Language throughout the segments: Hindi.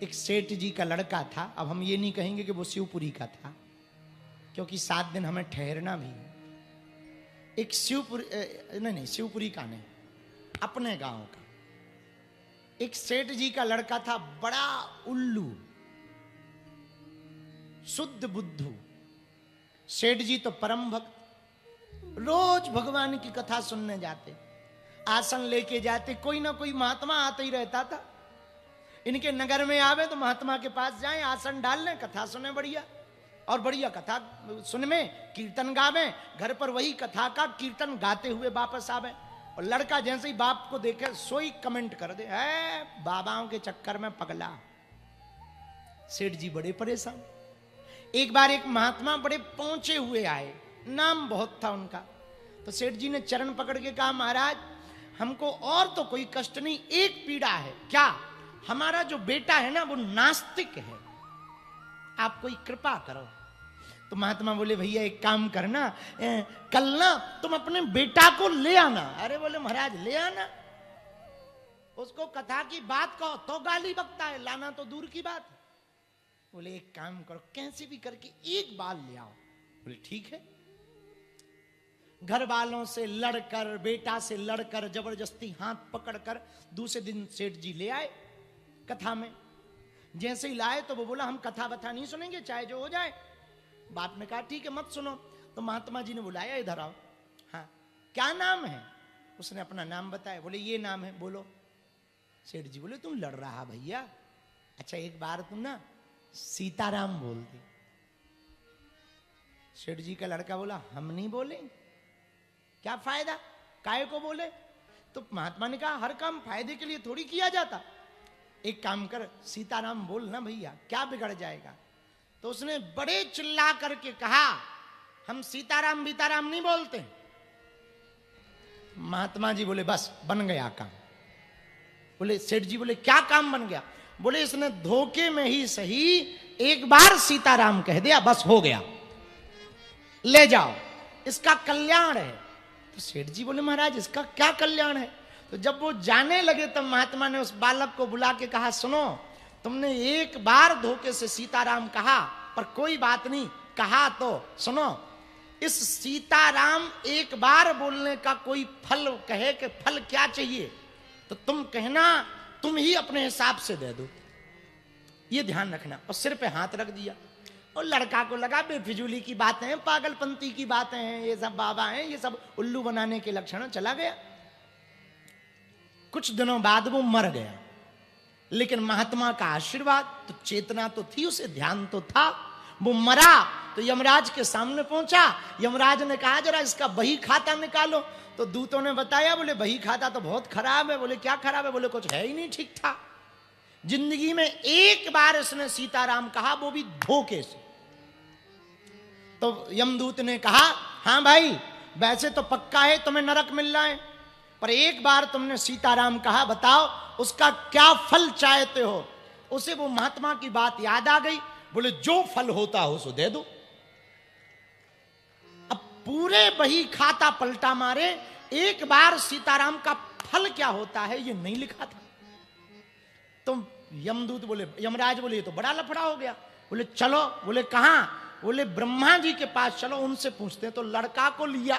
एक सेठ जी का लड़का था। अब हम ये नहीं कहेंगे कि वो शिवपुरी का था, क्योंकि 7 दिन हमें ठहरना भी है। एक शिवपुरी नहीं, शिवपुरी का नहीं, अपने गांव का एक सेठ जी का लड़का था, बड़ा उल्लू, शुद्ध बुद्धू। सेठ जी तो परम भक्त, रोज भगवान की कथा सुनने जाते, आसन लेके जाते, कोई ना कोई महात्मा आता ही रहता था। इनके नगर में आवे तो महात्मा के पास जाएं, आसन डाल लें, कथा सुने बढ़िया, और बढ़िया कथा सुन में कीर्तन गावे, घर पर वही कथा का कीर्तन गाते हुए वापस आवे। और लड़का जैसे ही बाप को देखे सोई कमेंट कर दे, है बाबाओं के चक्कर में पगला। सेठ जी बड़े परेशान। एक बार एक महात्मा बड़े पहुंचे हुए आए, नाम बहुत था उनका। तो सेठ जी ने चरण पकड़ के कहा, महाराज हमको और तो कोई कष्ट नहीं, एक पीड़ा है। क्या? हमारा जो बेटा है ना वो नास्तिक है, आप कोई कृपा करो। तो महात्मा बोले, भैया एक काम करना, कल ना तुम अपने बेटा को ले आना। अरे बोले महाराज ले आना, उसको कथा की बात कहो तो गाली बकता है, लाना तो दूर की बात है। बोले एक काम करो, कैसे भी करके एक बार ले आओ। बोले ठीक है। घर वालों से लड़कर, बेटा से लड़कर, जबरदस्ती हाथ पकड़कर दूसरे दिन सेठ जी ले आए कथा में। जैसे ही लाए तो वो बोला, हम कथा बथा नहीं सुनेंगे, चाहे जो हो जाए। बाप ने कहा ठीक है मत सुनो। तो महात्मा जी ने बुलाया, इधर आओ। हाँ क्या नाम है? उसने अपना नाम बताया। बोले ये नाम है, बोलो। सेठ जी बोले तुम लड़ रहा भैया, अच्छा एक बार तुम ना सीताराम बोल दे। सेठ जी का लड़का बोला, हम नहीं बोले, क्या फायदा, काहे को बोले? तो महात्मा ने कहा, हर काम फायदे के लिए थोड़ी किया जाता, एक काम कर सीताराम बोल ना भैया, क्या बिगड़ जाएगा। तो उसने बड़े चिल्ला करके कहा, हम सीताराम बीताराम नहीं बोलते। महात्मा जी बोले बस बन गया काम। बोले सेठ जी बोले क्या काम बन गया? बोले इसने धोखे में ही सही एक बार सीताराम कह दिया, बस हो गया, ले जाओ, इसका कल्याण है। तो सेठ जी बोले महाराज इसका क्या कल्याण है? तो जब वो जाने लगे तब महात्मा ने उस बालक को बुला के कहा, सुनो तुमने एक बार धोखे से सीताराम कहा, पर कोई बात नहीं, कहा तो सुनो, इस सीताराम एक बार बोलने का कोई फल कहे कि फल क्या चाहिए, तो तुम कहना तुम ही अपने हिसाब से दे दो, ये ध्यान रखना। और सिर पे हाथ रख दिया। और लड़का को लगा बेफिजूली की बातें हैं, पागलपंती की बातें हैं, ये सब बाबा हैं, ये सब उल्लू बनाने के लक्षण। चला गया। कुछ दिनों बाद वो मर गया, लेकिन महात्मा का आशीर्वाद, तो चेतना तो थी उसे, ध्यान तो था। वो मरा तो यमराज के सामने पहुंचा। यमराज ने कहा जरा इसका बही खाता निकालो। तो दूतों ने बताया, बोले बही खाता तो बहुत खराब है। बोले क्या खराब है? बोले कुछ है ही नहीं ठीक ठाक, जिंदगी में एक बार इसने सीताराम कहा, वो भी धोखे से। तो यमदूत ने कहा, हाँ भाई वैसे तो पक्का है तुम्हें नरक मिल रहा है, पर एक बार तुमने सीताराम कहा, बताओ उसका क्या फल चाहते हो। उसे वो महात्मा की बात याद आ गई। बोले जो फल होता हो सो दे दो। अब पूरे बही खाता पलटा मारे, एक बार सीताराम का फल क्या होता है ये नहीं लिखा था। तो यमदूत बोले, यमराज बोले ये तो बड़ा लफड़ा हो गया। बोले चलो। बोले कहां? बोले ब्रह्मा जी के पास चलो, उनसे पूछते हैं। तो लड़का को लिया,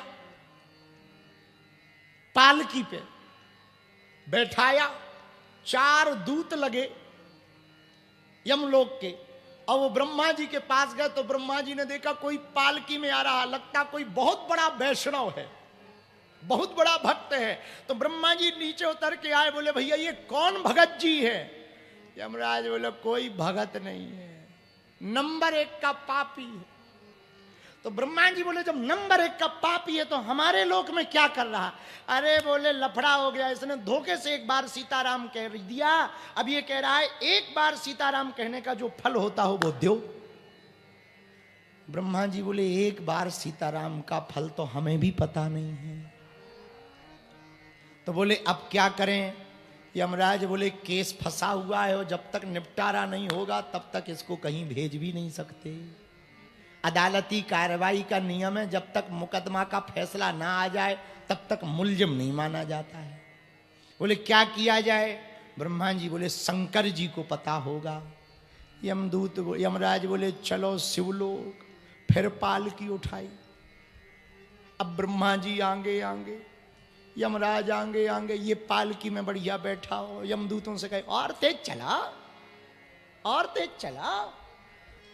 पालकी पे बैठाया, 4 दूत लगे यमलोक के, और वो ब्रह्मा जी के पास गए। तो ब्रह्मा जी ने देखा कोई पालकी में आ रहा, लगता कोई बहुत बड़ा वैष्णव है, बहुत बड़ा भक्त है। तो ब्रह्मा जी नीचे उतर के आए। बोले भैया ये कौन भगत जी है? यमराज बोले कोई भगत नहीं है, नंबर 1 का पापी है। तो ब्रह्मा जी बोले जब नंबर 1 का पापी है तो हमारे लोक में क्या कर रहा? अरे बोले लफड़ा हो गया, इसने धोखे से एक बार सीताराम कह दिया, अब ये कह रहा है एक बार सीताराम कहने का जो फल होता हो वो दो। ब्रह्मा जी बोले एक बार सीताराम का फल तो हमें भी पता नहीं है। तो बोले अब क्या करें? यमराज बोले केस फंसा हुआ है, और जब तक निपटारा नहीं होगा तब तक इसको कहीं भेज भी नहीं सकते। अदालती कार्रवाई का नियम है, जब तक मुकदमा का फैसला ना आ जाए तब तक मुलजिम नहीं माना जाता है। बोले क्या किया जाए? ब्रह्मा जी बोले शंकर जी को पता होगा। यमराज बोले चलो शिवलोक। फिर पालकी उठाई। अब ब्रह्मा जी आगे आगे, यमराज आगे आगे, ये पालकी में बढ़िया बैठा हो। यमदूतों से कहे और तेज चला, और तेज चला।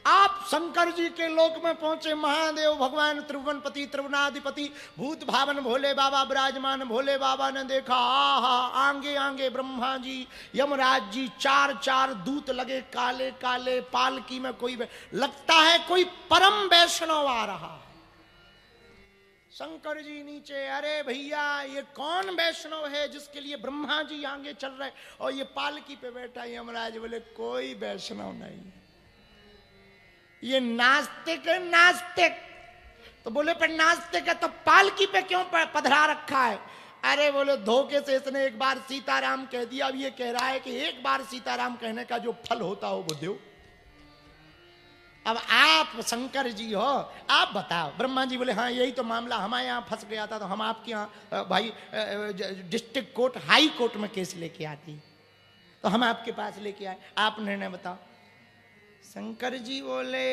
आप शंकर जी के लोक में पहुंचे। महादेव भगवान त्रिभुवनपति त्रिभुवनाधिपति भूत भावन भोले बाबा विराजमान। भोले बाबा ने देखा, आहा, आगे आगे ब्रह्मा जी, यमराज जी, चार चार दूत लगे काले काले। पालकी में कोई लगता है कोई परम वैष्णव आ रहा है। शंकर जी नीचे, अरे भैया ये कौन वैष्णव है जिसके लिए ब्रह्मा जी आगे चल रहे और ये पालकी पे बैठा। यमराज बोले कोई वैष्णव नहीं, ये नास्तिक है, नास्तिक। तो बोले पर नास्तिक है तो पालकी पे क्यों पधरा रखा है? अरे बोले धोखे से इसने एक बार सीताराम कह दिया। अब ये कह रहा है कि एक बार सीताराम कहने का जो फल होता हो वो दो। अब आप शंकर जी हो, आप बताओ। ब्रह्मा जी बोले हाँ यही तो मामला हमारे यहाँ फंस गया था, तो हम आपके यहाँ भाई डिस्ट्रिक्ट कोर्ट हाई कोर्ट में केस लेके आती, तो हम आपके पास लेके आए, आप निर्णय बताओ। शंकर जी बोले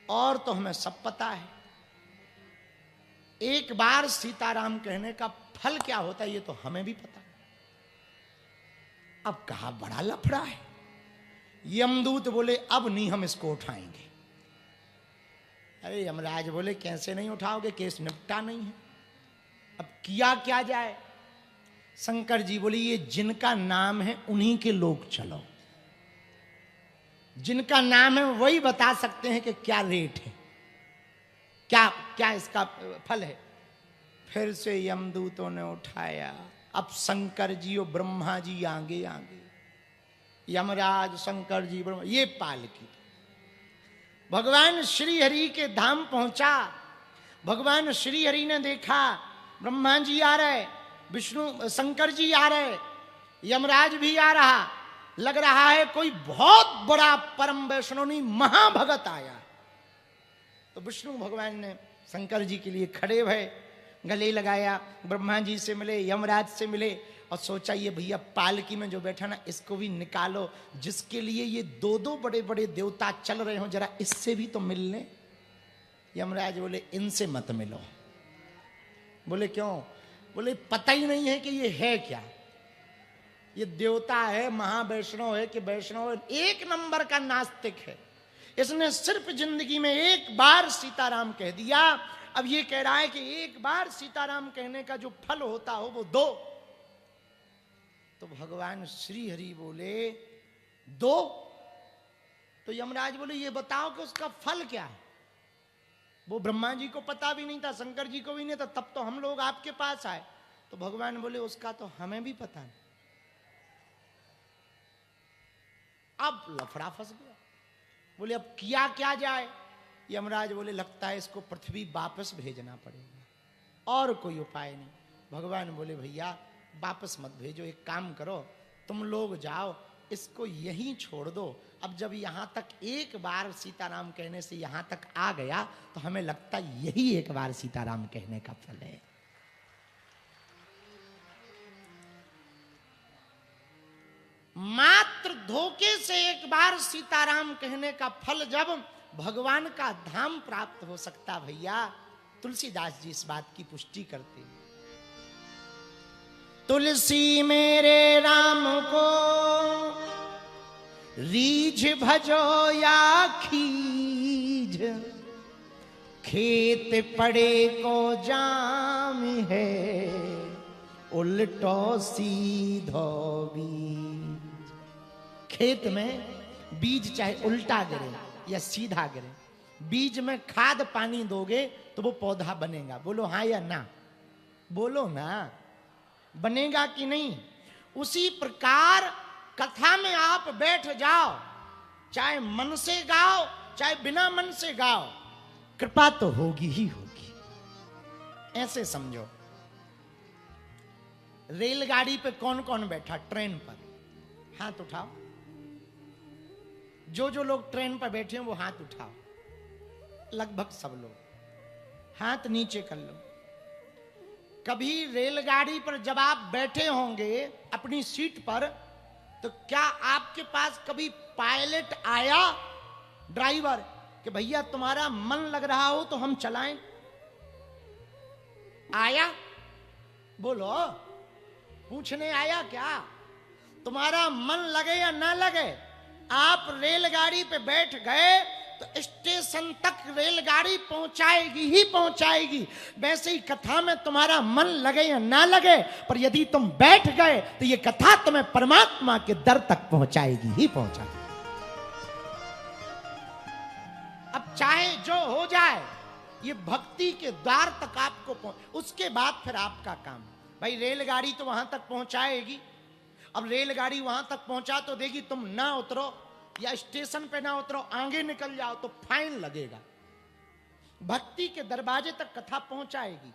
और तो हमें सब पता है, एक बार सीताराम कहने का फल क्या होता है ये तो हमें भी पता है। अब कहा बड़ा लफड़ा है। यमदूत बोले अब नहीं हम इसको उठाएंगे। अरे यमराज बोले कैसे नहीं उठाओगे, केस निपटा नहीं है, अब किया क्या जाए। शंकर जी बोले ये जिनका नाम है उन्हीं के लोग चलो, जिनका नाम है वही बता सकते हैं कि क्या रेट है, क्या क्या इसका फल है। फिर से यमदूतों ने उठाया। अब शंकर जी और ब्रह्मा जी आगे आगे, यमराज शंकर जी ब्रह्मा, ये पालकी भगवान श्री हरि के धाम पहुंचा। भगवान श्री हरि ने देखा ब्रह्मा जी आ रहे, विष्णु शंकर जी आ रहे, यमराज भी आ रहा। लग रहा है कोई बहुत बड़ा परम वैष्णव नहीं महाभगत आया। तो विष्णु भगवान ने शंकर जी के लिए खड़े भये, गले लगाया, ब्रह्मा जी से मिले, यमराज से मिले और सोचा ये भैया पालकी में जो बैठा ना इसको भी निकालो, जिसके लिए ये दो दो बड़े बड़े देवता चल रहे हो जरा इससे भी तो मिल लें। यमराज बोले इनसे मत मिलो। बोले क्यों? बोले पता ही नहीं है कि ये है क्या, ये देवता है महावैष्णव है कि वैष्णव है, एक नंबर का नास्तिक है। इसने सिर्फ जिंदगी में एक बार सीताराम कह दिया, अब ये कह रहा है कि एक बार सीताराम कहने का जो फल होता हो वो दो। तो भगवान श्री हरि बोले दो। तो यमराज बोले ये बताओ कि उसका फल क्या है। वो ब्रह्मा जी को पता भी नहीं था, शंकर जी को भी नहीं था, तब तो हम लोग आपके पास आए। तो भगवान बोले उसका तो हमें भी पता नहीं। अब लफड़ा फंस गया। बोले अब किया क्या जाए। यमराज बोले लगता है इसको पृथ्वी वापस भेजना पड़ेगा, और कोई उपाय नहीं। भगवान बोले भैया वापस मत भेजो, एक काम करो तुम लोग जाओ, इसको यहीं छोड़ दो। अब जब यहां तक एक बार सीताराम कहने से यहां तक आ गया तो हमें लगता है यही एक बार सीताराम कहने का फल है। मात्र धोखे से एक बार सीताराम कहने का फल जब भगवान का धाम प्राप्त हो सकता भैया। तुलसीदास जी इस बात की पुष्टि करते हैं। तुलसी मेरे राम को रीझ भजो या खीझ, खेत पड़े को जाम है, उल्टो सीधो बीज। खेत में बीज चाहे उल्टा गिरे या सीधा गिरे, बीज में खाद पानी दोगे तो वो पौधा बनेगा। बोलो हाँ या ना, बोलो ना, बनेगा कि नहीं। उसी प्रकार कथा में आप बैठ जाओ, चाहे मन से गाओ चाहे बिना मन से गाओ, कृपा तो होगी ही होगी। ऐसे समझो। रेलगाड़ी पे कौन कौन बैठा? ट्रेन पर हाथ उठाओ। जो जो लोग ट्रेन पर बैठे हैं वो हाथ उठाओ। लगभग सब लोग। हाथ नीचे कर लो। कभी रेलगाड़ी पर जब आप बैठे होंगे अपनी सीट पर, तो क्या आपके पास कभी पायलट आया, ड्राइवर, कि भैया तुम्हारा मन लग रहा हो तो हम चलाएं? आया? बोलो, पूछने आया क्या? तुम्हारा मन लगे या ना लगे, आप रेलगाड़ी पे बैठ गए तो स्टेशन तक रेलगाड़ी पहुंचाएगी ही पहुंचाएगी। वैसे ही कथा में तुम्हारा मन लगे या ना लगे, पर यदि तुम बैठ गए तो ये कथा तुम्हें परमात्मा के दर तक पहुंचाएगी ही पहुंचाएगी। अब चाहे जो हो जाए, ये भक्ति के द्वार तक आपको उसके बाद फिर आपका काम। भाई रेलगाड़ी तो वहां तक पहुंचाएगी, अब रेलगाड़ी वहां तक पहुंचा तो देगी, तुम ना उतरो या स्टेशन पे ना उतरो, आगे निकल जाओ तो फाइन लगेगा। भक्ति के दरवाजे तक कथा पहुंचाएगी।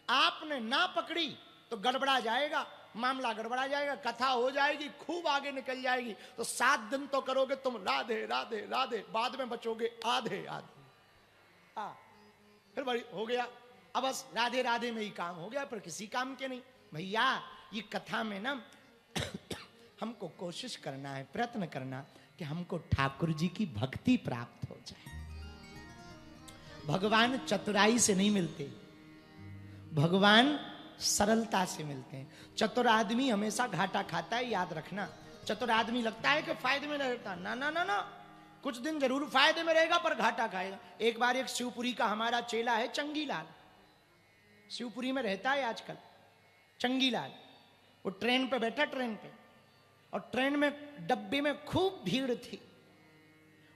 आपने ना पकड़ी तो गड़बड़ा जाएगा, मामला गड़बड़ा जाएगा, कथा हो जाएगी, खूब आगे निकल जाएगी, तो 7 दिन तो करोगे तुम राधे राधे राधे, बाद में बचोगे आधे आधे। फिर बड़ी हो गया, अब बस राधे राधे में ही काम हो गया, पर किसी काम के नहीं। भैया ये कथा में ना हमको कोशिश करना है, प्रयत्न करना कि हमको ठाकुर जी की भक्ति प्राप्त हो जाए। भगवान चतुराई से नहीं मिलते, भगवान सरलता से मिलते हैं। चतुर आदमी हमेशा घाटा खाता है, याद रखना। चतुर आदमी लगता है कि फायदे में रहता, ना ना ना ना, कुछ दिन जरूर फायदे में रहेगा पर घाटा खाएगा। एक बार एक शिवपुरी का हमारा चेला है चंगीलाल, शिवपुरी में रहता है आजकल चंगीलाल। वो ट्रेन पे बैठा, ट्रेन पे, और ट्रेन में डब्बे में खूब भीड़ थी।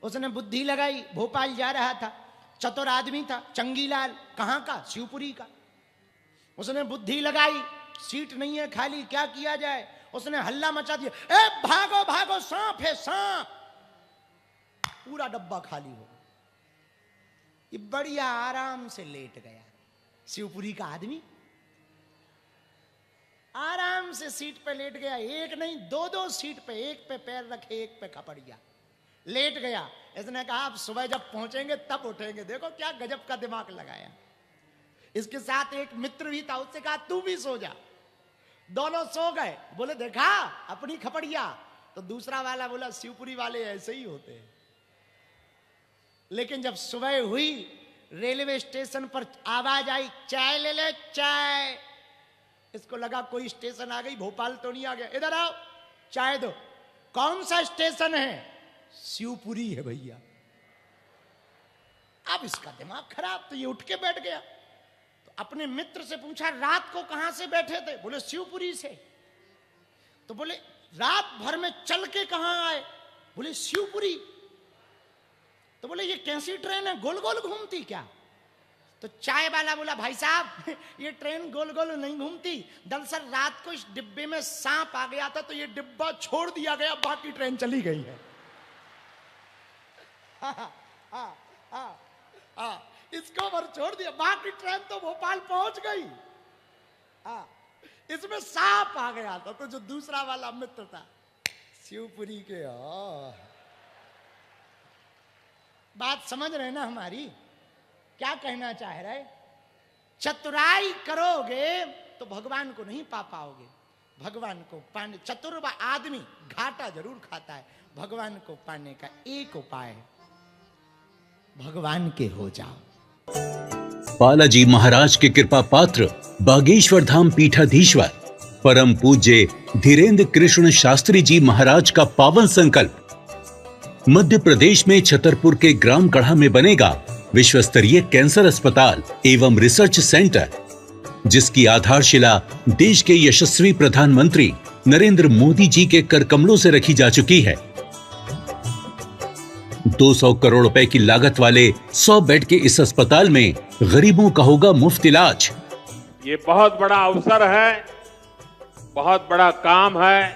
उसने बुद्धि लगाई, भोपाल जा रहा था, चतुर आदमी था चंगीलाल, कहां का? शिवपुरी का। उसने बुद्धि लगाई, सीट नहीं है खाली, क्या किया जाए? उसने हल्ला मचा दिया, ए भागो भागो, सांप है सांप। पूरा डब्बा खाली हो, ये बढ़िया आराम से लेट गया। शिवपुरी का आदमी आराम से सीट पे लेट गया, एक नहीं 2-2 सीट पे, एक पे पैर रखे, एक पे खपड़िया, लेट गया। इसने कहा आप सुबह जब पहुंचेंगे तब उठेंगे। देखो क्या गजब का दिमाग लगाया। इसके साथ एक मित्र भी था, उससे कहा तू भी सो जा। दोनों सो गए। बोले देखा अपनी खपड़िया? तो दूसरा वाला बोला शिवपुरी वाले ऐसे ही होते हैं। लेकिन जब सुबह हुई, रेलवे स्टेशन पर आवाज आई, चाय ले ले चाय। इसको लगा कोई स्टेशन आ गई, भोपाल तो नहीं आ गया। इधर आओ चाय दो। कौन सा स्टेशन है? शिवपुरी है भैया। अब इसका दिमाग खराब, तो ये उठ के बैठ गया। तो अपने मित्र से पूछा रात को कहां से बैठे थे? बोले शिवपुरी से। तो बोले रात भर में चल के कहां आए? बोले शिवपुरी। तो बोले ये कैसी ट्रेन है, गोल गोल घूमती क्या? तो चाय वाला बोला भाई साहब ये ट्रेन गोल गोल नहीं घूमती, दरअसल रात को इस डिब्बे में सांप आ गया था तो ये डिब्बा छोड़ दिया गया, बाकी ट्रेन चली गई है। इसको पर छोड़ दिया, बाकी ट्रेन तो भोपाल पहुंच गई। इसमें सांप आ गया था। तो जो दूसरा वाला मित्र था शिवपुरी के, बात समझ रहे ना हमारी? क्या कहना चाह रहे? चतुराई करोगे तो भगवान को नहीं पा पाओगे। भगवान को पाने, चतुर आदमी घाटा जरूर खाता है। भगवान को पाने का एक उपाय है, भगवान के हो जाओ। बालाजी महाराज के कृपा पात्र बागेश्वर धाम पीठाधीश्वर परम पूज्य धीरेन्द्र कृष्ण शास्त्री जी महाराज का पावन संकल्प। मध्य प्रदेश में छतरपुर के ग्राम गढ़ा में बनेगा विश्व स्तरीय कैंसर अस्पताल एवं रिसर्च सेंटर, जिसकी आधारशिला देश के यशस्वी प्रधानमंत्री नरेंद्र मोदी जी के कर कमलों से रखी जा चुकी है। 200 करोड़ रुपए की लागत वाले 100 बेड के इस अस्पताल में गरीबों का होगा मुफ्त इलाज। ये बहुत बड़ा अवसर है, बहुत बड़ा काम है।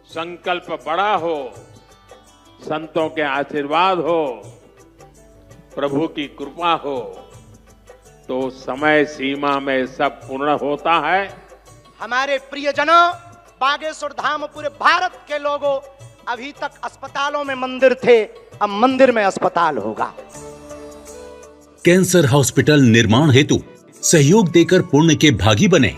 संकल्प बड़ा हो, संतों के आशीर्वाद हो, प्रभु की कृपा हो, तो समय सीमा में सब पूर्ण होता है। हमारे प्रियजनों, बागेश्वर धाम पूरे भारत के लोगों, अभी तक अस्पतालों में मंदिर थे, अब मंदिर में अस्पताल होगा। कैंसर हॉस्पिटल निर्माण हेतु सहयोग देकर पुण्य के भागी बने।